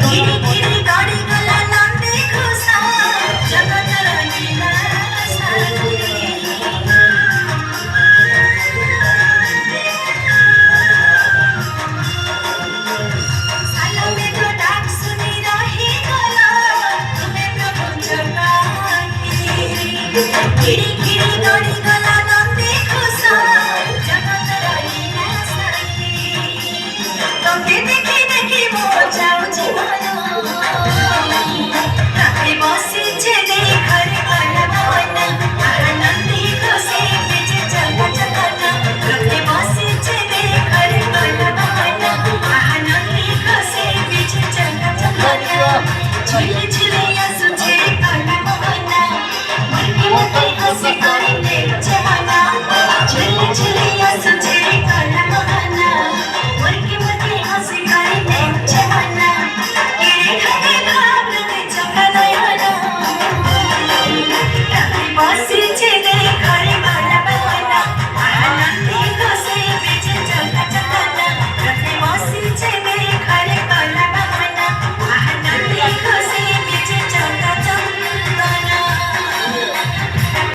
धीरे धीरे गाड़ी गला नंदी घुसा जगत लीला साथी साला में तो डाक सुनी रही गला तुम्हें प्रभु जगाती धीरे धीरे गाड़ी गला नंदी घुसा जगत लीला साथी तोके देखी देखी मोर जाऊची मना राते बसिछे देखर कलना आनंदी खुशी बीच चल चलना राते बसिछे देखर कलना आनंदी खुशी बीच चल चलना झिली झिली